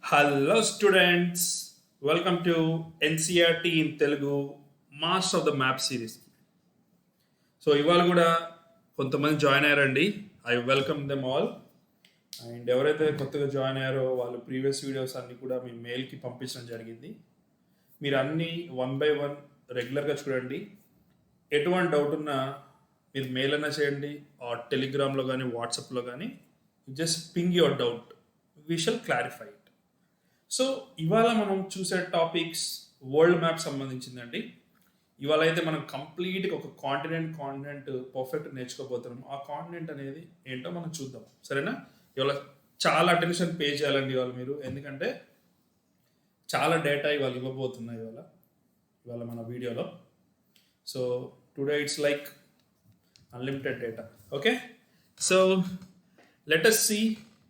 Hello, students. Welcome to NCRT in Telugu Master of the Map series. So ఇవాళ కూడా కొంతమంది join అయ్యారండి. I welcome them all. And ఎవరైతే కొత్తగా join అయ్యారో వాళ్ళు ప్రీవియస్ వీడియోస్ అన్ని కూడా మీ మెయిల్కి పంపించడం జరిగింది. మీరు అన్నీ వన్ బై వన్ రెగ్యులర్గా చూడండి. ఎటువంటి డౌట్ ఉన్నా మీరు మెయిల్ అన్నా చేయండి, ఆ టెలిగ్రామ్లో కానీ వాట్సాప్లో కానీ just ping your doubt. We shall clarify it. So ఇవాళ మనం చూసే టాపిక్స్ వరల్డ్ మ్యాప్ సంబంధించిందండి. ఇవాళ అయితే మనం కంప్లీట్గా ఒక కాంటినెంట్ పర్ఫెక్ట్ నేర్చుకోబోతున్నాం. ఆ కాంటినెంట్ అనేది ఏంటో మనం చూద్దాం, సరేనా? ఇవాళ చాలా అటెన్షన్ పే చేయాలండి ఇవాళ మీరు, ఎందుకంటే చాలా డేటా ఇవాళ ఇవ్వబోతున్నాయి ఇవాళ మన వీడియోలో. So today it's like unlimited data. Okay, so let us see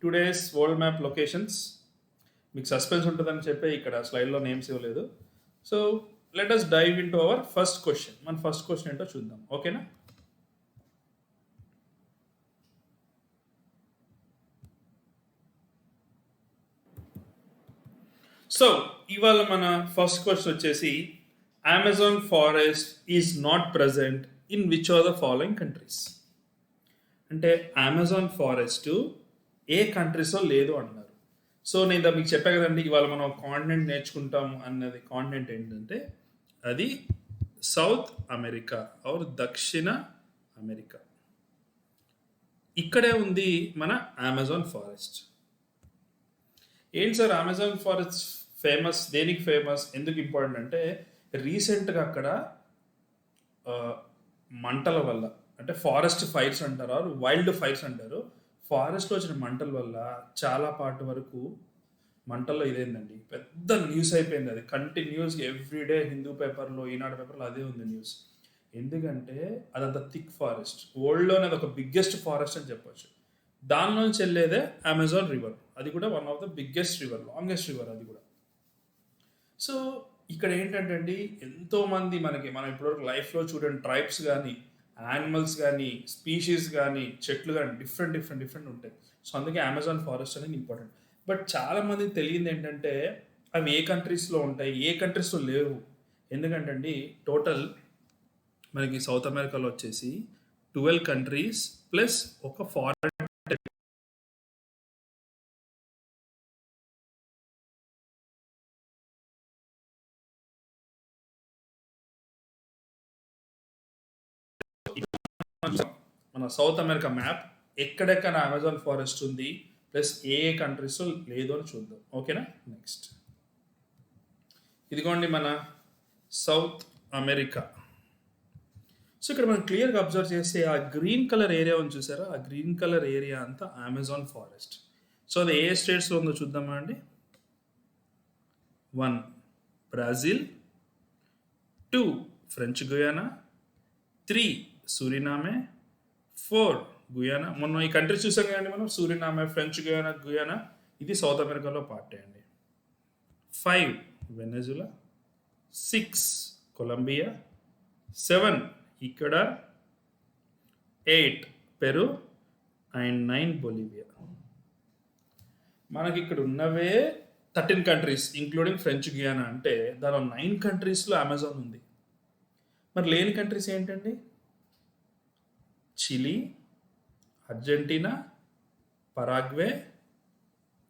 today's world map locations. మీకు సస్పెన్స్ ఉంటుందని చెప్పి ఇక్కడ స్లైడ్లో నేమ్స్ ఇవ్వలేదు. So let us dive into our first question. మన ఫస్ట్ క్వశ్చన్ ఏంటో చూద్దాం, ఓకేనా? సో ఇవాళ మన ఫస్ట్ క్వశ్చన్ వచ్చేసి, Amazon forest is not present in which are the following countries. అంటే అమెజాన్ ఫారెస్ట్ ఏ కంట్రీస్లో లేదు అంటున్నారు. సో నేను మీకు చెప్పా కదండి, ఇవాళ మనం కాంటినెంట్ నేర్చుకుంటాం అన్నది. కాంటినెంట్ ఏంటంటే అది సౌత్ అమెరికా ఆర్ దక్షిణ అమెరికా. ఇక్కడే ఉంది మన అమెజాన్ ఫారెస్ట్. ఏంటి సార్ అమెజాన్ ఫారెస్ట్ ఫేమస్, దేనికి ఫేమస్, ఎందుకు ఇంపార్టెంట్ అంటే రీసెంట్గా అక్కడ మంటల వల్ల, అంటే ఫారెస్ట్ ఫైర్స్ అంటారు, వైల్డ్ ఫైర్స్ అంటారు, ఫారెస్ట్లో వచ్చిన మంటల వల్ల చాలా పార్ట్ వరకు మంటల్లో ఇదేందండి పెద్ద న్యూస్ అయిపోయింది. అది కంటిన్యూస్ ఎవ్రీడే హిందూ పేపర్లో, ఈనాడు పేపర్లో అదే ఉంది న్యూస్. ఎందుకంటే అదంత థిక్ ఫారెస్ట్, వరల్డ్లోనే అది ఒక బిగ్గెస్ట్ ఫారెస్ట్ అని చెప్పొచ్చు. దానిలోంచి వెళ్ళేదే అమెజాన్ రివర్. అది కూడా one of the biggest river, longest river అది కూడా. సో ఇక్కడ ఏంటంటే అండి, ఎంతోమంది మనం ఇప్పటివరకు లైఫ్లో చూడండి, ట్రైబ్స్ కానీ, యానిమల్స్ కానీ, స్పీషీస్ కానీ, చెట్లు కానీ డిఫరెంట్ ఉంటాయి. సో అందుకే అమెజాన్ ఫారెస్ట్ అనేది ఇంపార్టెంట్. బట్ చాలామందికి తెలియదు ఏంటంటే అవి ఏ కంట్రీస్లో ఉంటాయి, ఏ కంట్రీస్లో లేవు. ఎందుకంటే అండి టోటల్ మనకి సౌత్ అమెరికాలో వచ్చేసి 12 కంట్రీస్ ప్లస్ ఒక ఫారెన్ మన సౌత్ అమెరికా మ్యాప్ ఎక్కడెక్కడ అమెజాన్ ఫారెస్ట్ ఉంది ప్లస్ ఏ ఏ కంట్రీస్లో లేదు అని చూద్దాం, ఓకేనా? నెక్స్ట్ ఇదిగోండి మన సౌత్ అమెరికా. సో ఇక్కడ మనం క్లియర్గా అబ్జర్వ్ చేస్తే ఆ గ్రీన్ కలర్ ఏరియా ఉంది చూసారా, ఆ గ్రీన్ కలర్ ఏరియా అంతా అమెజాన్ ఫారెస్ట్. సో అది ఏ స్టేట్స్లో ఉందో చూద్దామా అండి. 1 Brazil, 2 French Guiana, 3 Suriname, 4 Guyana. మొన్న ఈ కంట్రీస్ చూసాం కదండి మనం, సూరినామే, ఫ్రెంచ్ గుయానా ఇది సౌత్ అమెరికాలో పార్టీ అండి. 5 Venezuela, 6 Colombia, 7 Ecuador, 8 Peru and 9 Bolivia. మనకి ఇక్కడ ఉన్నవే 13 కంట్రీస్ ఇంక్లూడింగ్ ఫ్రెంచ్ గుయానా. అంటే దానిలో 9 కంట్రీస్లో అమెజాన్ ఉంది. మరి లేని కంట్రీస్ ఏంటండి? Chile, Argentina, Paraguay,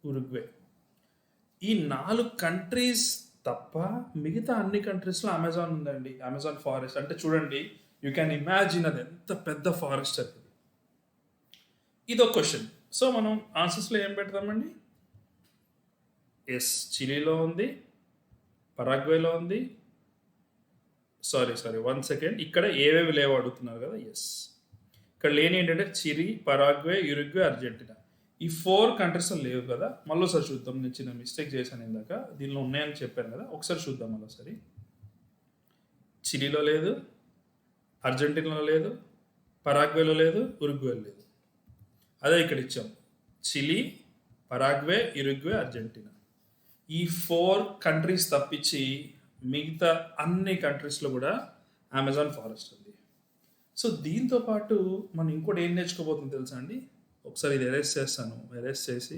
Uruguay. ఈ 4 కంట్రీస్ తప్ప మిగతా అన్ని కంట్రీస్లో అమెజాన్ ఉందండి. అమెజాన్ ఫారెస్ట్ అంటే చూడండి, యూ క్యాన్ ఇమాజిన్ అది ఎంత పెద్ద ఫారెస్ట్ అది. ఇదో క్వశ్చన్. సో మనం ఆన్సర్స్లో ఏం పెడతామండి? ఎస్, చిలీలో ఉంది, పరాగ్వేలో ఉంది. సారీ 1 సెకండ్, ఇక్కడ ఏవేవి లేవు అడుగుతున్నారు కదా. ఎస్, ఇక్కడ లేని ఏంటంటే చిలీ, పరాగ్వే, యురుగ్వే, అర్జెంటీనా. ఈ 4 కంట్రీస్లో లేవు కదా. మళ్ళీ ఒకసారి చూద్దాం. నేను చిన్న మిస్టేక్ చేశాను ఇందాక, దీనిలో ఉన్నాయని చెప్పాను కదా, ఒకసారి చూద్దాం మళ్ళీసారి. చిలీలో లేదు, అర్జెంటీనాలో లేదు, పరాగ్వేలో లేదు, ఉరుగ్వేలో లేదు. అదే ఇక్కడ ఇచ్చాం, చిలీ, పరాగ్వే, యురుగ్వే, అర్జెంటీనా. ఈ 4 కంట్రీస్ తప్పించి మిగతా అన్ని కంట్రీస్లో కూడా అమెజాన్ ఫారెస్ట్ ఉంది. సో దీంతో పాటు మనం ఇంకోటి ఏం నేర్చుకోబోతుందో తెలుసా అండి? ఒకసారి ఇది ఎరేస్ చేస్తాను. ఎరేస్ చేసి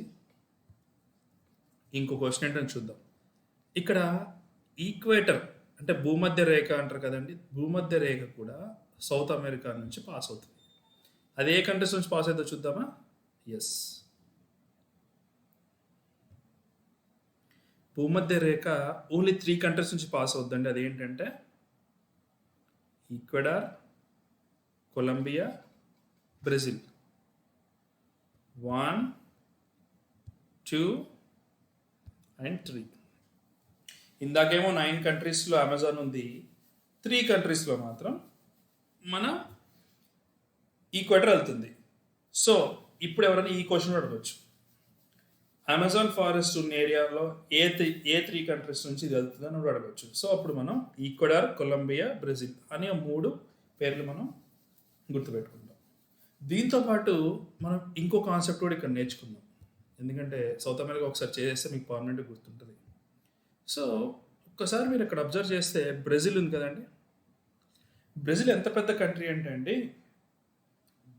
ఇంకో క్వశ్చన్ ఏంటని చూద్దాం. ఇక్కడ ఈక్వేటర్ అంటే భూమధ్య రేఖ అంటారు కదండి. భూమధ్య రేఖ కూడా సౌత్ అమెరికా నుంచి పాస్ అవుతుంది. అది ఏ కంట్రీస్ నుంచి పాస్ అవుతుందో చూద్దామా. ఎస్, భూమధ్య రేఖ ఓన్లీ 3 కంట్రీస్ నుంచి పాస్ అవుతుందండి. అదేంటంటే ఈక్వెడార్, కొలంబియా, బ్రెజిల్. 1, 2 అండ్ 3. ఇందాకేమో 9 కంట్రీస్లో అమెజాన్ ఉంది, 3 కంట్రీస్లో మాత్రం మన ఈక్వేటర్ వెళ్తుంది. సో ఇప్పుడు ఎవరైనా ఈ క్వశ్చన్ అడగవచ్చు, అమెజాన్ ఫారెస్ట్ ఉన్న ఏరియాలో ఏ త్రీ కంట్రీస్ నుంచి ఇది వెళ్తుంది అని అడగవచ్చు. సో అప్పుడు మనం ఈక్వెడార్, కొలంబియా, బ్రెజిల్ అనే 3 పేర్లు మనం గుర్తుపెట్టుకుంటాం. దీంతోపాటు మనం ఇంకో కాన్సెప్ట్ కూడా ఇక్కడ నేర్చుకుందాం, ఎందుకంటే సౌత్ అమెరికా ఒకసారి చేస్తే మీకు పర్మనెంట్గా గుర్తుంటుంది. సో ఒక్కసారి మీరు ఇక్కడ అబ్జర్వ్ చేస్తే బ్రెజిల్ ఉంది కదండి. బ్రెజిల్ ఎంత పెద్ద కంట్రీ అంటే అండి,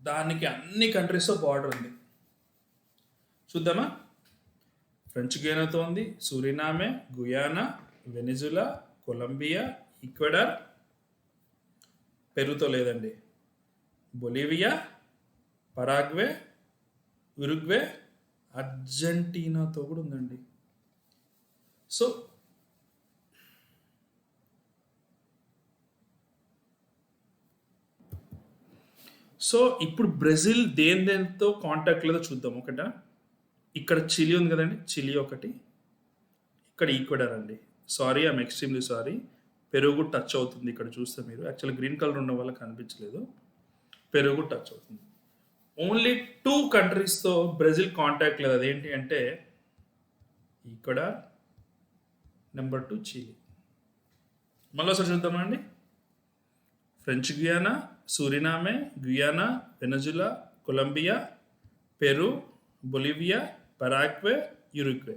దానికి అన్ని కంట్రీస్తో బార్డర్ ఉంది. చూద్దామా. ఫ్రెంచ్ గియానాతో ఉంది, సూరినామే, గుయానా, వెనిజులా, కొలంబియా, ఈక్వెడార్, పెరుతో లేదండి, బొలివియా, పరాగ్వే, ఉరుగ్వే, అర్జెంటీనాతో కూడా ఉందండి. సో ఇప్పుడు బ్రెజిల్ దేనితో కాంటాక్ట్ లేదో చూద్దాం. ఒకట ఇక్కడ చిలీ ఉంది కదండి, చిలీ ఒకటి. ఇక్కడ ఈక్వెడార్ అండి. సారీ, ఐఎమ్ ఎక్స్ట్రీమ్లీ సారీ, పెరుగు టచ్ అవుతుంది ఇక్కడ చూస్తే మీరు. యాక్చువల్లీ గ్రీన్ కలర్ ఉన్న వల్ల కనిపించలేదు, పెరుగు టచ్ అవుతుంది. ఓన్లీ 2 కంట్రీస్తో బ్రెజిల్ కాంటాక్ట్ లేదు. అదేంటి అంటే ఈక్వెడార్, నెంబర్ 2 చిలీ. మళ్ళీ ఒకసారి చూద్దామండి. French Guiana, Suriname, Guyana, Venezuela, Colombia, Peru, Bolivia, Paraguay, Uruguay.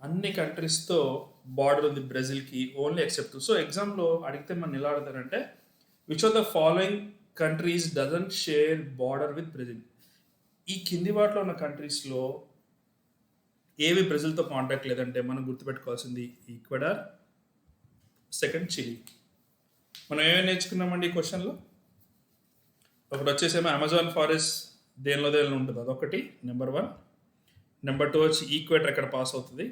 అన్ని కంట్రీస్తో బార్డర్ ఉంది బ్రెజిల్కి, ఓన్లీ ఎక్సెప్ట్. సో ఎగ్జామ్లో అడిగితే మనం ఎలా అడుగుతారంటే, which of the following countries doesn't share border with Brazil. ఈ కింది వాటిలో ఉన్న కంట్రీస్లో ఏవి బ్రెజిల్తో కాంటాక్ట్ లేదంటే మనం గుర్తుపెట్టుకోవాల్సింది ఈక్వెడార్, సెకండ్ చిలీ. మనం ఏమేమి నేర్చుకున్నామండి ఈ క్వశ్చన్లో. ఒకటి వచ్చేసేమో అమెజాన్ ఫారెస్ట్ దేనిలో ఉంటుంది, అదొకటి నెంబర్ 1. నెంబర్ 2 వచ్చి ఈక్వేటర్ ఎక్కడ పాస్ అవుతుంది.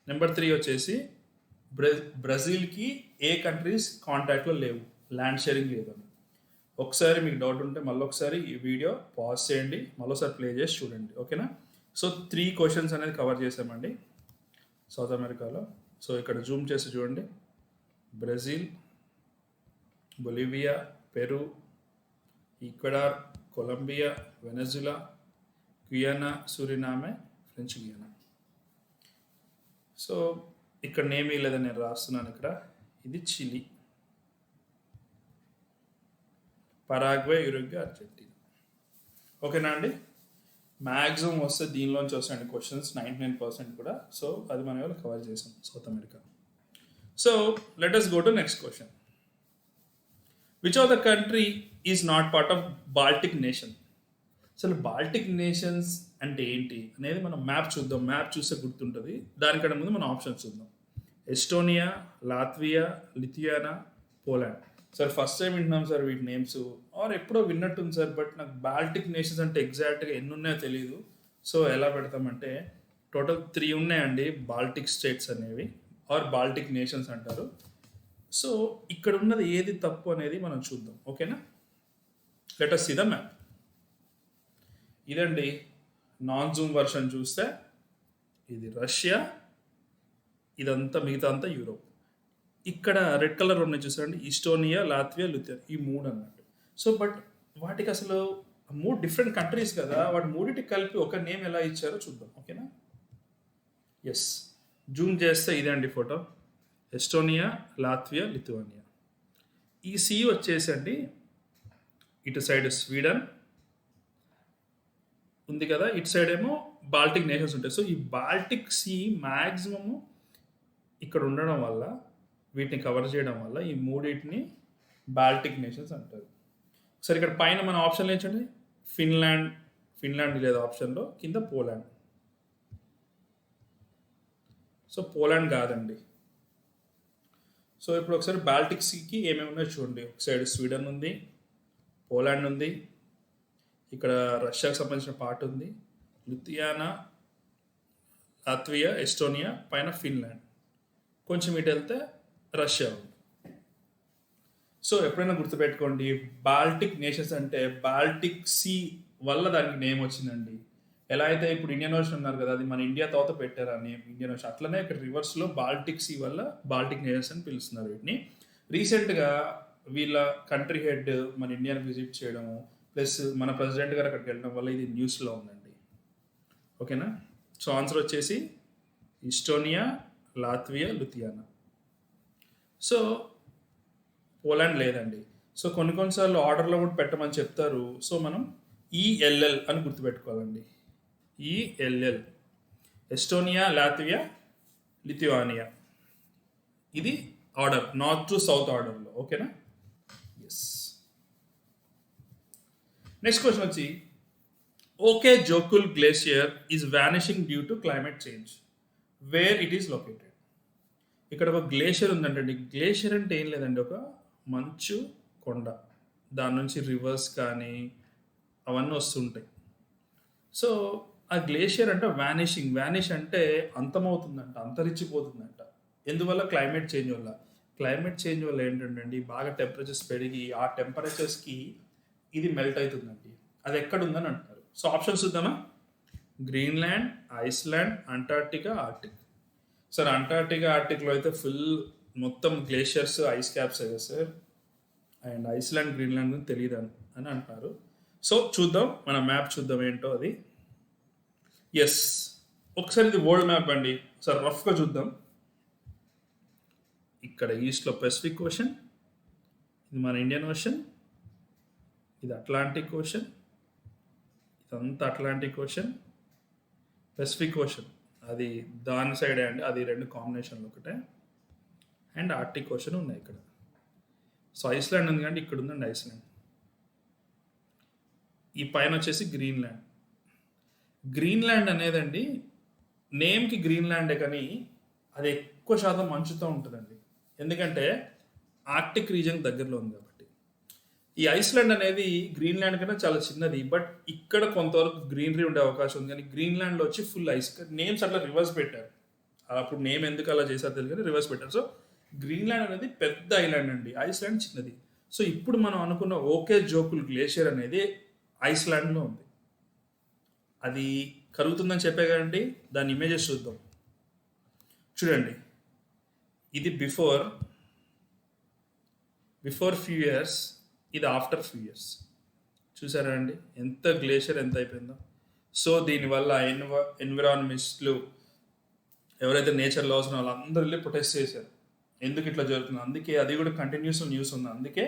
నెంబర్ 3 వచ్చేసి బ్రెజిల్కి ఏ కంట్రీస్ కాంటాక్ట్లో లేవు, ల్యాండ్ షేరింగ్ లేదు అని. ఒకసారి మీకు డౌట్ ఉంటే మళ్ళీ ఒకసారి ఈ వీడియో పాజ్ చేయండి, మళ్ళీసారి ప్లే చేసి చూడండి, ఓకేనా. సో 3 క్వశ్చన్స్ అనేది కవర్ చేసామండి సౌత్ అమెరికాలో. సో ఇక్కడ జూమ్ చేసి చూడండి, Brazil, Bolivia, Peru, Ecuador, Colombia, Venezuela, Guyana, Suriname, French Guiana. So ఇక్కడ నేమీ లేదని నేను రాస్తున్నాను. ఇక్కడ ఇది చిలీ, పరాగ్వే, యురుగ్వే, అర్జెంటీనా. ఓకేనా అండి. మ్యాక్సిమం వస్తే దీనిలోంచి వస్తాయండి క్వశ్చన్స్, 99% కూడా. సో అది మనం ఇవాళ కవర్ చేసాం south America. So let us go to next question. Which of the country is not part of Baltic nation? అసలు బాల్టిక్ నేషన్స్ అంటే ఏంటి అనేది మనం మ్యాప్ చూద్దాం. మ్యాప్ చూస్తే గుర్తుంటుంది. దానికన్నా ముందు మనం ఆప్షన్స్ చూద్దాం. Estonia, Latvia, Lithuania, Poland. Sir first time వింటున్నాం సార్ వీటి నేమ్స్, ఆర్ ఎప్పుడో విన్నట్టుంది సార్, బట్ నాకు బాల్టిక్ నేషన్స్ అంటే ఎగ్జాక్ట్గా ఎన్ని ఉన్నాయో తెలియదు. సో ఎలా పెడతామంటే టోటల్ 3 ఉన్నాయండి బాల్టిక్ స్టేట్స్ అనేవి, ఆర్ బాల్టిక్ నేషన్స్ అంటారు. సో ఇక్కడ ఉన్నది ఏది తప్పు అనేది మనం చూద్దాం, ఓకేనా. Let us see the map. ఇదండి నాన్ జూమ్ వర్షన్ చూస్తే ఇది రష్యా, ఇదంతా మిగతా అంతా యూరోప్. ఇక్కడ రెడ్ కలర్ ఉన్నాయి చూసారండి, ఈస్టోనియా, లాత్వియా, లిథుయానా, ఈ 3 అన్నట్టు. సో బట్ వాటికి అసలు 3 డిఫరెంట్ కంట్రీస్ కదా, వాటి 3టికి కలిపి ఒక నేమ్ ఎలా ఇచ్చారో చూద్దాం, ఓకేనా. ఎస్, జూమ్ చేస్తే ఇదే అండి ఫోటో, ఎస్టోనియా, లాత్వియా, లిథుయానియా. ఈ సీ వచ్చేసండి ఇటు సైడ్ స్వీడన్ ఉంది కదా, ఇటు సైడ్ ఏమో బాల్టిక్ నేషన్స్ ఉంటాయి. సో ఈ బాల్టిక్ సీ మ్యాక్సిమము ఇక్కడ ఉండడం వల్ల, వీటిని కవర్ చేయడం వల్ల ఈ 3టిని బాల్టిక్ నేషన్స్ అంటారు. సరే ఇక్కడ పైన మన ఆప్షన్లు ఏంటండి, ఫిన్లాండ్ లేదు ఆప్షన్లో, కింద పోలాండ్. సో పోలాండ్ కాదండి. సో ఇప్పుడు ఒకసారి బాల్టిక్ సీకి ఏమేమి ఉన్నాయో చూడండి. ఒక సైడ్ స్వీడన్ ఉంది, పోలాండ్ ఉంది, ఇక్కడ రష్యాకి సంబంధించిన పార్ట్ ఉంది, లిథుయానా, లాత్వియా, ఎస్టోనియా, పైన ఫిన్లాండ్, కొంచెం ఇటు వెళ్తే రష్యా ఉంది. సో ఎప్పుడైనా గుర్తుపెట్టుకోండి, బాల్టిక్ నేషన్స్ అంటే బాల్టిక్ సీ వల్ల దానికి నేమ్ వచ్చిందండి. ఎలా అయితే ఇప్పుడు ఇండియన్ ఓషన్ ఉన్నారు కదా, అది మన ఇండియా తర్వాత పెట్టారు అని ఇండియన్ ఓషన్, అట్లనే ఇక్కడ రివర్స్లో బాల్టిక్ సీ వల్ల బాల్టిక్ నేషన్స్ అని పిలుస్తున్నారు వీటిని. రీసెంట్గా వీళ్ళ కంట్రీ హెడ్ మన ఇండియాని విజిట్ చేయడము ప్లస్ మన ప్రెసిడెంట్ గారు అక్కడికి వెళ్ళడం వల్ల ఇది న్యూస్లో ఉందండి. ఓకేనా? సో ఆన్సర్ వచ్చేసి Estonia, Latvia, Lithuania. So Poland లేదండి. సో కొన్నిసార్లు ఆర్డర్లో కూడా పెట్టమని చెప్తారు. సో మనం ఈఎల్ఎల్ అని గుర్తుపెట్టుకోవాలండి. ELL, Estonia, Latvia, Lithuania. ఇది ఆర్డర్, నార్త్ టు సౌత్ ఆర్డర్లో. ఓకేనా? ఎస్. నెక్స్ట్ క్వశ్చన్ వచ్చి Okjokull glacier is vanishing due to climate change, where it is located. ఇక్కడ ఒక గ్లేషియర్ ఉందంటండి. గ్లేషియర్ అంటే ఏం లేదండి, ఒక మంచు కొండ, దాని నుంచి రివర్స్ కానీ అవన్నీ వస్తుంటాయి. సో ఆ గ్లేషియర్ అంటే వ్యానిష్ అంటే అంతమవుతుందంట, అంతరించిపోతుందంట. ఎందువల్ల? క్లైమేట్ చేంజ్ వల్ల. క్లైమేట్ చేంజ్ వల్ల ఏంటంటే అండి, బాగా టెంపరేచర్స్ పెరిగి ఆ టెంపరేచర్స్కి ఇది మెల్ట్ అవుతుందండి. అది ఎక్కడ ఉందని అంటున్నారు. సో ఆప్షన్స్ చూద్దామా? Greenland, Iceland, Antarctica, Arctic. Sir Antarctica, ఆర్టిక్లో అయితే ఫుల్ మొత్తం గ్లేషియర్స్, ఐస్ క్యాప్స్ అయ్యాయి సార్. అండ్ ఐస్లాండ్, గ్రీన్లాండ్ తెలియదు అని అంటున్నారు. సో చూద్దాం, మన మ్యాప్ చూద్దాం ఏంటో అది. ఎస్, ఒకసారి ఇది వరల్డ్ మ్యాప్ అండి. ఒకసారి రఫ్గా చూద్దాం. ఇక్కడ ఈస్ట్లో పెసిఫిక్ ఓషన్, ఇది మన ఇండియన్ ఓషన్, ఇది అట్లాంటిక్ ఓషన్, ఇదంతా అట్లాంటిక్ ఓషన్, పెసిఫిక్ ఓషన్ అది దాని సైడే అండి, అది రెండు కాంబినేషన్లు ఒకటే. అండ్ ఆర్టిక్ ఓషన్ ఉన్నాయి ఇక్కడ. సో ఐస్లాండ్ ఉంది కానీ ఇక్కడ ఉందండి ఐస్లాండ్. ఈ పైన వచ్చేసి గ్రీన్లాండ్. గ్రీన్లాండ్ అనేదండి నేమ్కి గ్రీన్లాండే కానీ అది ఎక్కువ శాతం మంచుతో ఉంటుందండి, ఎందుకంటే ఆర్టిక్ రీజన్ దగ్గరలో ఉంది కాబట్టి. ఈ ఐస్లాండ్ అనేది గ్రీన్లాండ్ కన్నా చాలా చిన్నది, బట్ ఇక్కడ కొంతవరకు గ్రీనరీ ఉండే అవకాశం ఉంది. కానీ గ్రీన్లాండ్లో వచ్చి ఫుల్ ఐస్. నేమ్స్ అట్లా రివర్స్ పెట్టారు, అప్పుడు నేమ్ ఎందుకు అలా చేశారు తెలియదు కానీ రివర్స్ పెట్టారు. సో గ్రీన్లాండ్ అనేది పెద్ద ఐలాండ్ అండి, ఐస్లాండ్ చిన్నది. సో ఇప్పుడు మనం అనుకున్న ఓకే జోకుల్ గ్లేషియర్ అనేది ఐస్లాండ్లో ఉంది. అది కరుగుతుందని చెప్పే కదండి, దాని ఇమేజెస్ చూద్దాం. చూడండి, ఇది బిఫోర్ ఫ్యూ ఇయర్స్, ఇది ఆఫ్టర్ ఫ్యూ ఇయర్స్. చూసారా అండి ఎంత గ్లేషియర్ ఎంత అయిపోయిందో. సో దీనివల్ల ఎన్విరాన్మెంట్స్లు ఎవరైతే నేచర్ లాస్ ఉన్న వాళ్ళందరూ వెళ్ళి ప్రొటెస్ట్ చేశారు, ఎందుకు ఇట్లా జరుగుతుంది. అందుకే అది కూడా కంటిన్యూస్ న్యూస్ ఉంది, అందుకే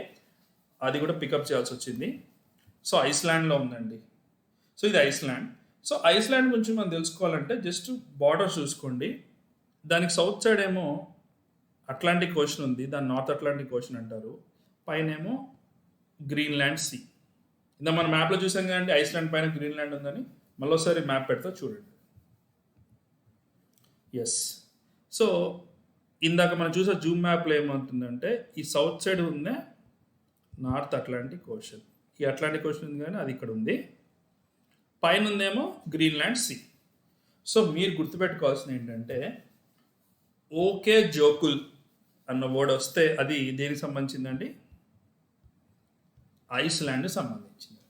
అది కూడా పికప్ చేయాల్సి వచ్చింది. సో ఐస్లాండ్లో ఉందండి. సో ఇది ఐస్లాండ్. సో ఐస్లాండ్ గురించి మనం తెలుసుకోవాలంటే జస్ట్ బార్డర్ చూసుకోండి. దానికి సౌత్ సైడ్ ఏమో అట్లాంటిక్ ఓషన్ ఉంది, దాన్ని నార్త్ అట్లాంటిక్ ఓషన్ అంటారు. పైన ఏమో గ్రీన్లాండ్ సీ. ఇందా మన మ్యాప్లో చూసాం కదండి, ఐస్లాండ్ పైన గ్రీన్లాండ్ ఉందని. మళ్ళీ ఒకసారి మ్యాప్ పెడతా చూడండి. ఎస్. సో ఇందాక మనం చూసే జూమ్ మ్యాప్లో ఏమవుతుందంటే, ఈ సౌత్ సైడ్ ఉందే నార్త్ అట్లాంటిక్ ఓషన్. ఈ అట్లాంటిక్ ఓషన్ ఉంది కానీ అది ఇక్కడ ఉంది, పైన ఉందేమో గ్రీన్లాండ్ సీ. సో మీరు గుర్తుపెట్టుకోవాల్సింది ఏంటంటే, ఓకే జోకుల్ అన్న వర్డ్ వస్తే అది దేనికి సంబంధించిందండి? ఐస్లాండ్ సంబంధించింది.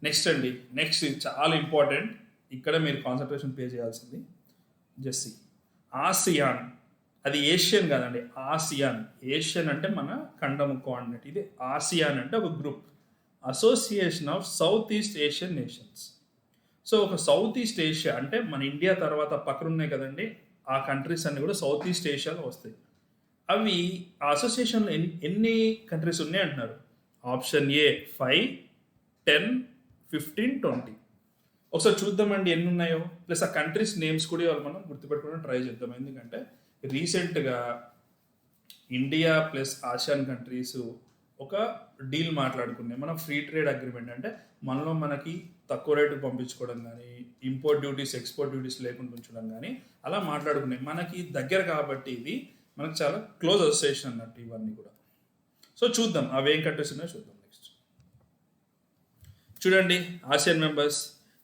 నెక్స్ట్ అండి, నెక్స్ట్ చాలా ఇంపార్టెంట్, ఇక్కడ మీరు కాన్సన్ట్రేషన్ పే చేయాల్సింది. జెస్సీ ఆసియాన్, అది ఏషియన్ కాదండి, ఆసియాన్. ఏషియన్ అంటే మన ఖండము కోఆర్డినేట్, ఇది ఆసియాన్ అంటే ఒక group, association of south east Asian nations. So ఒక సౌత్ ఈస్ట్ ఏషియా అంటే మన ఇండియా తర్వాత పక్కన ఉన్నాయి కదండి, ఆ కంట్రీస్ అన్నీ కూడా సౌత్ ఈస్ట్ ఏషియాలో వస్తాయి. అవి ఆ అసోసియేషన్లో ఎన్ని కంట్రీస్ ఉన్నాయి అంటున్నారు? Option A 5, 10, 15, 20. ఒకసారి చూద్దామండి ఎన్ని ఉన్నాయో, ప్లస్ ఆ కంట్రీస్ నేమ్స్ కూడా ఇవాళ మనం గుర్తుపెట్టుకోవడానికి ట్రై చేద్దాం. ఎందుకంటే రీసెంట్గా ఇండియా ప్లస్ ఆసియాన్ కంట్రీస్ ఒక డీల్ మాట్లాడుకున్నాం. మనం ఫ్రీ ట్రేడ్ అగ్రిమెంట్ అంటే మనలో మనకి తక్కువ రేటుకు పంపించుకోవడం కానీ, ఇంపోర్ట్ డ్యూటీస్, ఎక్స్పోర్ట్ డ్యూటీస్ లేకుండా ఉంచడం కానీ అలా మాట్లాడుకున్నాం. మనకి దగ్గర కాబట్టి ఇది మనకు చాలా క్లోజ్ అసోసియేషన్ అన్నట్టు ఇవన్నీ కూడా. సో చూద్దాం అవి ఏం కంట్రీస్ ఉన్నాయో చూద్దాం నెక్స్ట్. చూడండి ఆసియన్ మెంబర్స్,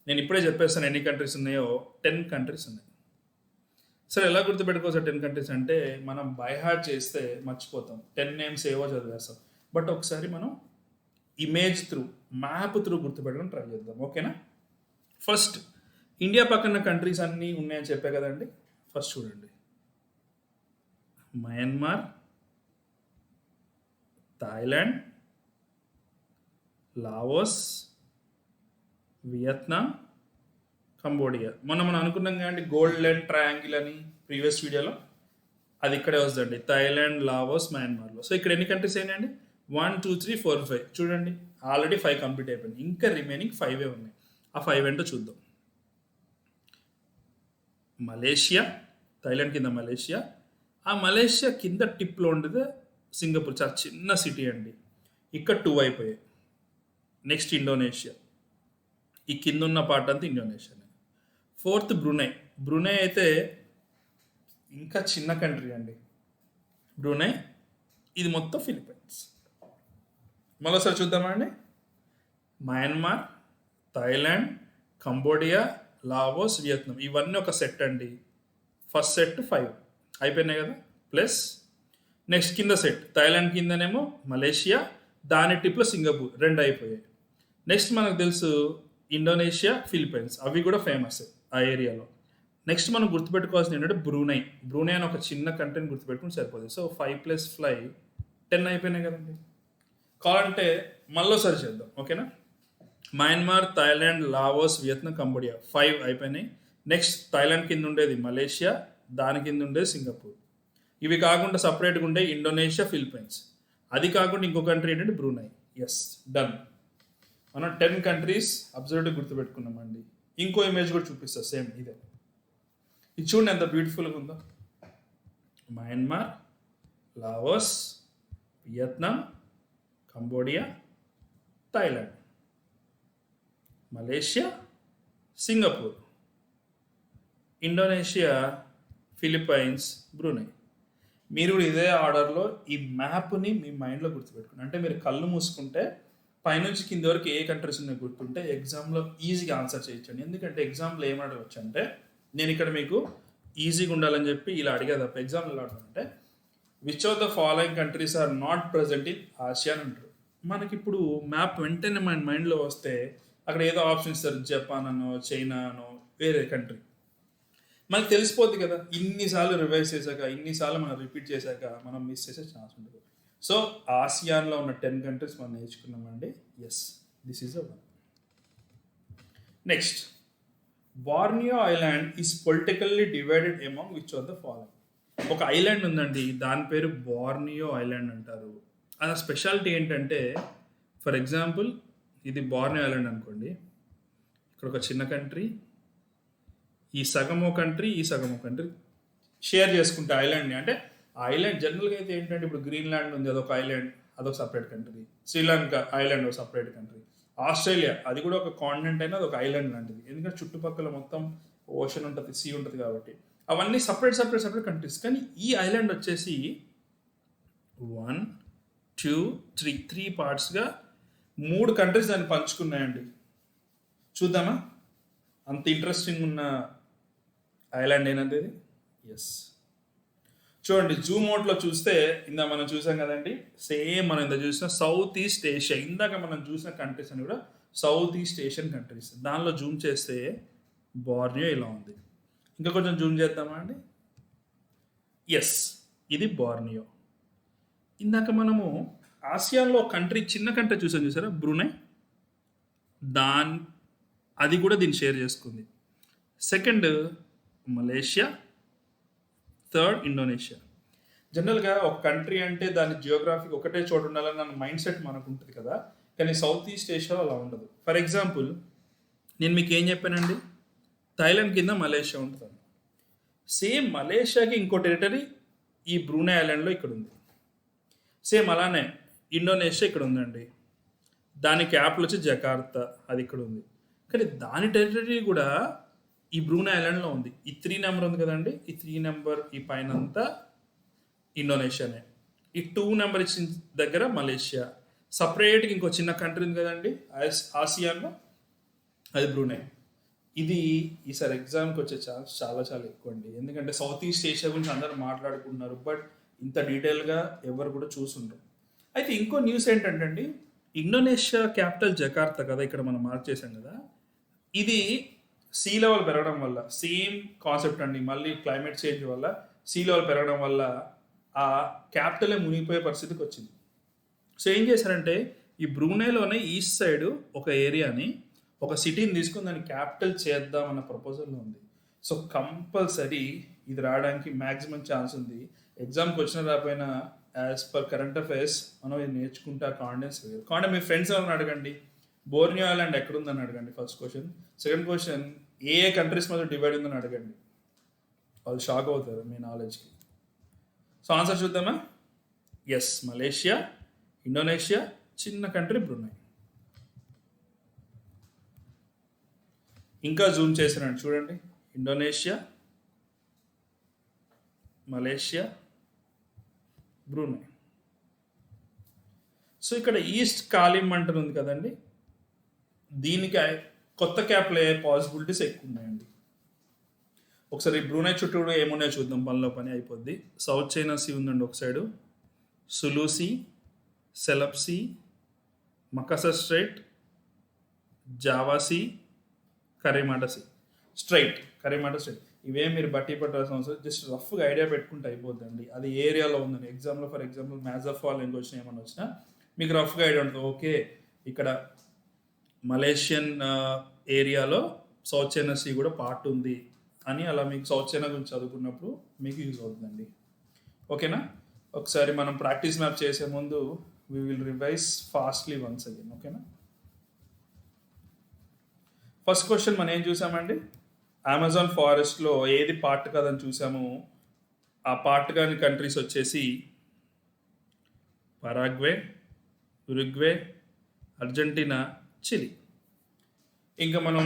నేను ఇప్పుడే చెప్పేస్తాను ఎన్ని కంట్రీస్ ఉన్నాయో. 10 కంట్రీస్ ఉన్నాయి. సరే ఎలా గుర్తుపెట్టుకోవచ్చు 10 కంట్రీస్ అంటే మనం బై హార్ట్ చేస్తే మర్చిపోతాం. 10 నేమ్స్ ఏవో చదివేస్తాం. బట్ ఒకసారి మనం ఇమేజ్ త్రూ, మ్యాప్ త్రూ గుర్తుపెట్టుకుని ట్రై చేద్దాం. ఓకేనా? ఫస్ట్ ఇండియా పక్కన కంట్రీస్ అన్నీ ఉన్నాయని చెప్పే కదండి. ఫస్ట్ చూడండి, Myanmar, Thailand, Laos, Vietnam, Cambodia. మనం అనుకున్నాం కానీ గోల్డెన్ ట్రయాంగిల్ అని ప్రీవియస్ వీడియోలో, అది ఇక్కడే వస్తుందండి. Thailand, Laos, మయన్మార్లో. సో ఇక్కడ ఎన్ని కంట్రీస్ అయినాయండి? 1 2 3 4 5. చూడండి ఆల్రెడీ 5 కంప్లీట్ అయిపోయింది. ఇంకా రిమైనింగ్ 5 ఉన్నాయి. ఆ 5 ఏంటో చూద్దాం. మలేషియా, థాయిలాండ్ కింద మలేషియా, ఆ మలేషియా కింద టిప్లో ఉండేది సింగపూర్, చాలా చిన్న సిటీ అండి. ఇక్కడ 2 అయిపోయాయి. నెక్స్ట్ ఇండోనేషియా, ఈ కింద ఉన్న పార్ట్ అంతా ఇండోనేషియా. 4th Brunei. బ్రునై అయితే ఇంకా చిన్న కంట్రీ అండి. బ్రునై, ఇది మొత్తం ఫిలిప్పైన్స్. మరోసారి చూద్దామా అండి. Myanmar, Thailand, Cambodia, Laos, Vietnam, ఇవన్నీ ఒక సెట్ అండి. ఫస్ట్ సెట్ 5 అయిపోయినాయి కదా. ప్లస్ నెక్స్ట్ కింద సెట్, థాయిలాండ్ కిందనేమో మలేషియా, దాని టిప్లో సింగపూర్, 2 అయిపోయాయి. నెక్స్ట్ మనకు తెలుసు ఇండోనేషియా, ఫిలిప్పైన్స్, అవి కూడా ఫేమస్ ఆ ఏరియాలో. నెక్స్ట్ మనం గుర్తుపెట్టుకోవాల్సింది ఏంటంటే బ్రూనై. బ్రూనై అని ఒక చిన్న కంట్రీని గుర్తుపెట్టుకుని సరిపోతుంది. సో 5 + 5 10 అయిపోయినాయి కదండి. కావాలంటే మళ్ళీసారి చేద్దాం. ఓకేనా? Myanmar, Thailand, Laos, Vietnam, Cambodia 5 అయిపోయినాయి. నెక్స్ట్ థాయిలాండ్ కింద ఉండేది మలేషియా, దాని కింద ఉండేది సింగపూర్. ఇవి కాకుండా సపరేట్గా ఉండే ఇండోనేషియా, ఫిలిప్పైన్స్. అది కాకుండా ఇంకో కంట్రీ ఏంటంటే బ్రూనై. Yes, done. మనం 10 కంట్రీస్ అబ్జర్వ్గా గుర్తుపెట్టుకున్నామండి. ఇంకో ఇమేజ్ కూడా చూపిస్తా, సేమ్ ఇదే. ఇది చూడండి ఎంత బ్యూటిఫుల్గా ఉందో. Myanmar, Laos, Vietnam, Cambodia, Thailand, Malaysia, Singapore, Indonesia, Philippines, Brunei. మీరు కూడా ఇదే ఆర్డర్లో ఈ మ్యాప్ని మీ మైండ్లో గుర్తుపెట్టుకుని, అంటే మీరు కళ్ళు మూసుకుంటే పైనుంచి కింద వరకు ఏ కంట్రీస్ ఉన్నాయి గుర్తుంటే ఎగ్జామ్లో ఈజీగా ఆన్సర్ చేయొచ్చండి. ఎందుకంటే ఎగ్జామ్లో ఏం అడగవచ్చు అంటే, నేను ఇక్కడ మీకు ఈజీగా ఉండాలని చెప్పి ఇలా అడిగా తప్ప ఎగ్జామ్లో ఎలా అడగంటే which of the following countries are not present in ASEAN అంటారు. మనకి ఇప్పుడు మ్యాప్ వెంటనే మన మైండ్లో వస్తే అక్కడ ఏదో ఆప్షన్ ఇస్తారు, జపాన్ అనో, చైనా అనో, వేరే కంట్రీ. మనకు తెలిసిపోద్ది కదా. ఇన్నిసార్లు రివైజ్ చేశాక, ఇన్నిసార్లు మనం రిపీట్ చేశాక మనం మిస్ చేసే ఛాన్స్ ఉంటుంది. సో ఆసియాన్లో ఉన్న 10 కంట్రీస్ మనం నేర్చుకున్నామండి. Yes, this is a one. Next, Borneo island is politically divided among which of the following. ఒక ఐలాండ్ ఉందండి, దాని పేరు బార్నియో ఐలాండ్ అంటారు. అది స్పెషాలిటీ ఏంటంటే, ఫర్ ఎగ్జాంపుల్ ఇది బార్నియో ఐలాండ్ అనుకోండి. ఇక్కడ ఒక చిన్న కంట్రీ, ఈ సగమో కంట్రీ, ఈ సగమో కంట్రీ షేర్ చేసుకుంటే ఐలాండ్ని. అంటే ఐలాండ్ జనరల్గా అయితే ఏంటంటే, ఇప్పుడు గ్రీన్లాండ్ ఉంది, అదొక ఐలాండ్, అదొక సపరేట్ కంట్రీ. శ్రీలంక ఐలాండ్ ఒక సపరేట్ కంట్రీ. ఆస్ట్రేలియా అది కూడా ఒక కాంటినెంట్ అయినా అది ఒక ఐలాండ్ లాంటిది. ఎందుకంటే చుట్టుపక్కల మొత్తం ఓషన్ ఉంటుంది, సీ ఉంటుంది కాబట్టి అవన్నీ సపరేట్ కంట్రీస్. కానీ ఈ ఐలాండ్ వచ్చేసి 1 2 3 పార్ట్స్గా 3 కంట్రీస్ దాన్ని పంచుకున్నాయండి. చూద్దామా అంత ఇంట్రెస్టింగ్ ఉన్న ఐలాండ్ ఏంటంటే ఇది. ఎస్, చూడండి జూమ్ అవుట్లో చూస్తే ఇందా మనం చూసాం కదండి, సేమ్ మనం ఇంత చూసిన సౌత్ ఈస్ట్ ఏషియా, ఇందాక మనం చూసిన కంట్రీస్ అని కూడా సౌత్ ఈస్ట్ ఏషియన్ కంట్రీస్. దానిలో జూమ్ చేస్తే బార్నియో ఇలా ఉంది. ఇంకా కొంచెం జూమ్ చేద్దామా అండి. ఎస్, ఇది బార్నియో. ఇందాక మనము ఆసియాలో కంట్రీ, చిన్న కంట్రీ చూసారా, బ్రూనై. అది కూడా దీన్ని షేర్ చేసుకుంది. Second Malaysia, third Indonesia. జనరల్గా ఒక కంట్రీ అంటే దాని జియోగ్రఫీ ఒకటే చోటు ఉండాలని మన మైండ్ సెట్ మనకు ఉంటుంది కదా. కానీ సౌత్ ఈస్ట్ ఏషియాలో అలా ఉండదు. ఫర్ ఎగ్జాంపుల్ నేను మీకు ఏం చెప్పానండి, థాయిలాండ్ కింద మలేషియా ఉంటుంది. సేమ్ మలేషియాకి ఇంకో టెరిటరీ ఈ బ్రూనై ఐలాండ్లో ఇక్కడ ఉంది. సేమ్ అలానే ఇండోనేషియా ఇక్కడ ఉందండి. దాని క్యాపిటల్ వచ్చి జకార్తా, అది ఇక్కడ ఉంది. కానీ దాని టెరిటరీ కూడా ఈ బ్రూనై ఐలాండ్లో ఉంది. ఈ 3 నెంబర్ ఉంది కదండి, ఈ 3 నెంబర్ ఈ పైన అంతా ఇండోనేషియానే. ఈ 2 నెంబర్ ఇచ్చిన దగ్గర మలేషియా. సపరేట్గా ఇంకో చిన్న కంట్రీ ఉంది కదండి ఆసియాలో, అది బ్రూనై. ఇది ఈసారి ఎగ్జామ్కి వచ్చే ఛాన్స్ చాలా చాలా ఎక్కువ అండి. ఎందుకంటే సౌత్ ఈస్ట్ ఏషియా గురించి అందరూ మాట్లాడుకుంటున్నారు, బట్ ఇంత డీటెయిల్గా ఎవరు కూడా చూసుంటారు. అయితే ఇంకో న్యూస్ ఏంటంటే అండి, ఇండోనేషియా క్యాపిటల్ జకార్తా కదా, ఇక్కడ మనం మార్క్ చేసాం కదా, ఇది సీ లెవెల్ పెరగడం వల్ల, సేమ్ కాన్సెప్ట్ అండి, మళ్ళీ క్లైమేట్ చేంజ్ వల్ల సీ లెవెల్ పెరగడం వల్ల ఆ క్యాపిటలే మునిగిపోయే పరిస్థితికి వచ్చింది. సో ఏం చేశారంటే, ఈ బ్రూనైలోనే ఈస్ట్ సైడ్ ఒక ఏరియాని, ఒక సిటీని తీసుకుని దాన్ని క్యాపిటల్ చేద్దామన్న ప్రపోజల్లో ఉంది. సో కంపల్సరీ ఇది రావడానికి మ్యాక్సిమం ఛాన్స్ ఉంది. ఎగ్జామ్కి వచ్చిన రాకపోయినా యాజ్ పర్ కరెంట్ అఫైర్స్ మనం ఇది నేర్చుకుంటే ఆ కాన్ఫిడెన్స్ వేరు. కాబట్టి మీ ఫ్రెండ్స్ ఎవరైనా అడగండి, బోర్నియో ఐలాండ్ ఎక్కడుందని అడగండి ఫస్ట్ క్వశ్చన్. సెకండ్ క్వశ్చన్, ఏ ఏ కంట్రీస్ మధ్య డివైడ్ ఉందని అడగండి, వాళ్ళు షాక్ అవుతారు మీ నాలెడ్జ్కి. సో ఆన్సర్ చూద్దామా? ఎస్, మలేషియా, ఇండోనేషియా, చిన్న కంట్రీ బ్రూనై. ఇంకా జూమ్ చేసినండి చూడండి, ఇండోనేషియా, మలేషియా, బ్రూనై. సో ఇక్కడ ఈస్ట్ కాలిమంటన్ ఉంది కదండి, దీనికి కొత్త క్యాప్లో అయ్యే పాసిబిలిటీస్ ఎక్కువ ఉన్నాయండి. ఒకసారి బ్రూనై చుట్టూ కూడా ఏమున్నాయో చూద్దాం, పనిలో పని అయిపోద్ది. సౌత్ చైనా సీ ఉందండి ఒక side, Sulu Sea, Celebes Sea, Makassar strait, Java Sea, Karimata sea strait, Karimata strait. ఇవే మీరు బట్టి పట్టాల్సిన అవసరం, జస్ట్ రఫ్గా ఐడియా పెట్టుకుంటే అయిపోద్దండి. అది ఏరియాలో ఉందని ఎగ్జామ్లో, for example maths of following వచ్చినా ఏమన్నా వచ్చినా మీకు రఫ్గా ఐడియా ఉంటుంది. ఓకే, ఇక్కడ మలేషియన్ ఏరియాలో సౌత్ చైనా సీ కూడా పార్ట్ ఉంది అని, అలా మీకు సౌత్ చైనా గురించి చదువుకున్నప్పుడు మీకు యూజ్ అవుతుందండి. ఓకేనా? ఒకసారి మనం ప్రాక్టీస్ మ్యాప్ చేసే ముందు we will revise fastly once again. ఓకేనా? ఫస్ట్ క్వశ్చన్ మనం ఏం చూసామండి, అమెజాన్ ఫారెస్ట్లో ఏది పార్ట్ కాదని చూసాము. ఆ పార్ట్ కాని కంట్రీస్ వచ్చేసి పరాగ్వే, ఉరుగ్వే, అర్జెంటీనా, చిలీ. ఇంకా మనం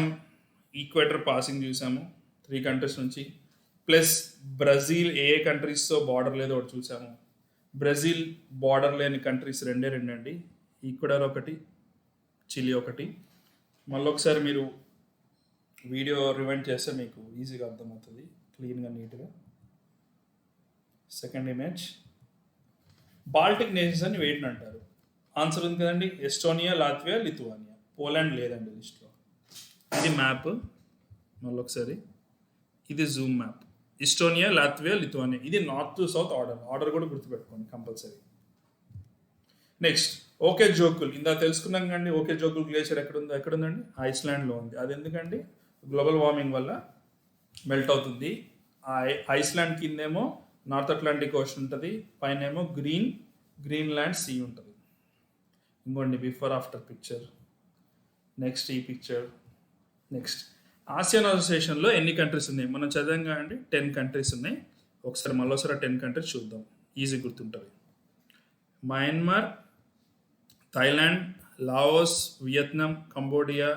ఈక్వేటర్ పాసింగ్ చూసాము 3 కంట్రీస్ నుంచి, ప్లస్ బ్రెజిల్ ఏ కంట్రీస్తో బార్డర్ లేదో ఒకటి చూసాము. బ్రెజిల్ బార్డర్ లేని కంట్రీస్ రెండే అండి, ఈక్వెడార్ ఒకటి, చిలీ ఒకటి. మళ్ళీ ఒకసారి మీరు వీడియో రివైండ్ చేస్తే మీకు ఈజీగా అర్థమవుతుంది, క్లీన్గా నీట్గా. సెకండ్ ఇమేజ్, బాల్టిక్ నేషన్స్ అని వేటిని అంటారు? ఆన్సర్ ఉంది కదండి, ఎస్టోనియా, లాత్వియా, లిథువానియా. పోలాండ్ లేదండి లిస్ట్లో. ఇది మ్యాప్, మళ్ళీ ఒకసారి ఇది zoom map. Estonia, Latvia, Lithuania. ఇది నార్త్ టు సౌత్ ఆర్డర్ కూడా గుర్తుపెట్టుకోండి కంపల్సరీ. Next, okay జోకుల్. ఇందా తెలుసుకున్నాం కండి, ఓకే జోకుల్ గ్లేషియర్ ఎక్కడుందండి? ఐస్లాండ్లో ఉంది. అది ఎందుకండి? గ్లోబల్ వార్మింగ్ వల్ల మెల్ట్ అవుతుంది. ఆ ఐస్లాండ్ కిందేమో నార్త్ అట్లాంటిక్ ఓషన్ ఉంటుంది, పైన ఏమో గ్రీన్లాండ్ సీ ఉంటుంది. ఇంకోండి బిఫోర్ ఆఫ్టర్ పిక్చర్. నెక్స్ట్ ఈ పిక్చర్. నెక్స్ట్, ఆసియాన్ అసోసియేషన్లో ఎన్ని కంట్రీస్ ఉన్నాయి? మనం చదవంగా అండి 10 కంట్రీస్ ఉన్నాయి. ఒకసారి మళ్ళీసారి 10 కంట్రీస్ చూద్దాం, ఈజీ గుర్తుంటుంది. Myanmar, Thailand, Laos, Vietnam, Cambodia,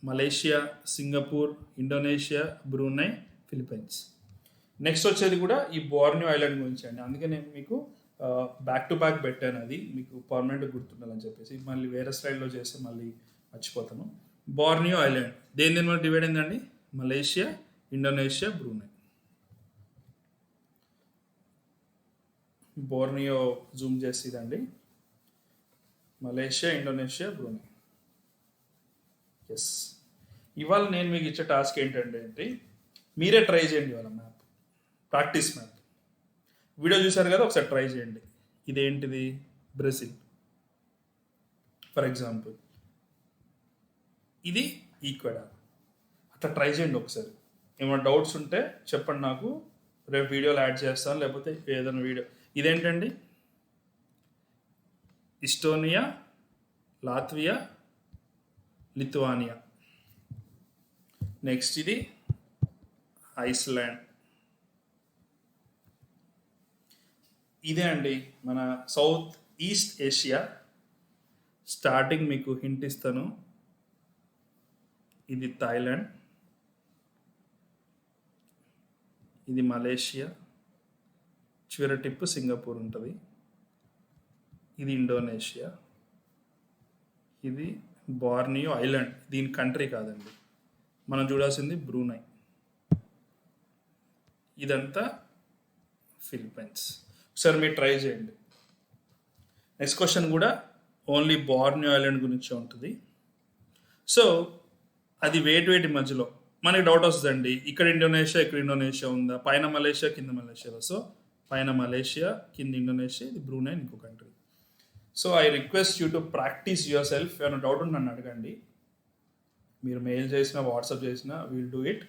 Malaysia, Singapore, Indonesia, Brunei, Philippines. Next వచ్చేది కూడా ఈ బోర్నియో ఐలాండ్ గురించి అండి, అందుకే నేను మీకు బ్యాక్ టు బ్యాక్ పెట్టాను, అది మీకు పర్మనెంట్గా గుర్తుండాలని చెప్పేసి. మళ్ళీ వేరే స్లైడ్లో చేస్తే మళ్ళీ మర్చిపోతాను. బోర్నియో ఐలాండ్ దేని వల్ల డివైడ్ అయిందండి? Malaysia, Indonesia, Brunei. Borneo zoom చేసేదండి, మలేషియా, ఇండోనేషియా, బ్రూనై. ఎస్, ఇవాళ నేను మీకు ఇచ్చే టాస్క్ ఏంటంటే మీరే ట్రై చేయండి ఇవాళ మ్యాప్, ప్రాక్టీస్ మ్యాప్. వీడియో చూసారు కదా, ఒకసారి ట్రై చేయండి. ఇదేంటిది? బ్రెజిల్ ఫర్ ఎగ్జాంపుల్, ఇది ఈక్వెడార్. అట్లా ట్రై చేయండి ఒకసారి. ఏమైనా డౌట్స్ ఉంటే చెప్పండి నాకు, రేపు వీడియోలో యాడ్ చేస్తాను, లేకపోతే ఏదైనా వీడియో. ఇదేంటండి? Estonia, Latvia, Lithuania. నెక్స్ట్ ఇది ఐస్లాండ్. ఇదే అండి మన సౌత్ ఈస్ట్ ఏషియా. స్టార్టింగ్ మీకు హింట్ ఇస్తాను, ఇది థాయిలాండ్, ఇది మలేషియా, చివరి టిప్ సింగపూర్ ఉంటుంది, ఇది ఇండోనేషియా, ఇది బార్నియో ఐలాండ్, దీని కంట్రీ కాదండి, మనం చూడాల్సింది బ్రూనై. ఇదంతా ఫిలిప్పైన్స్. ఒకసారి మీరు ట్రై చేయండి. నెక్స్ట్ క్వశ్చన్ కూడా ఓన్లీ బార్నియో ఐలాండ్ గురించి ఉంటుంది. సో అది వేటి మధ్యలో మనకి డౌట్ వస్తుందండి, ఇక్కడ ఇండోనేషియా ఇక్కడ ఇండోనేషియా ఉందా, పైన మలేషియా కింద మలేషియా. సో పైన మలేషియా కింద ఇండోనేషియా, ఇది బ్రూనై ఇంకో country. So I request you to practice your self. ఏమైనా డౌట్ ఉంటే నన్ను అడగండి, మీరు మెయిల్ చేసినా వాట్సాప్ చేసినా విల్ డూ ఇట్.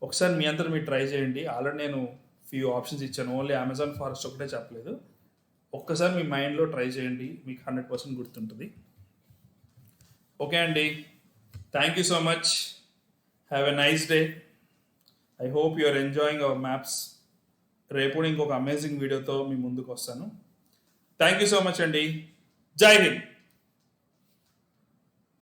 ఒకసారి మీ అంతా మీరు ట్రై చేయండి. ఆల్రెడీ నేను ఫ్యూ ఆప్షన్స్ ఇచ్చాను, ఓన్లీ అమెజాన్ ఫారెస్ట్ ఒకటే చెప్పలేదు. ఒక్కసారి మీ మైండ్లో ట్రై చేయండి, మీకు 100% గుర్తుంటుంది. ఓకే అండి, thank you so much. Have a nice day. I hope you are enjoying our maps. రేపు ఇంకొక అమేజింగ్ వీడియోతో మీ ముందుకు వస్తాను. థ్యాంక్ యూ సో మచ్ అండి. జై హింద్.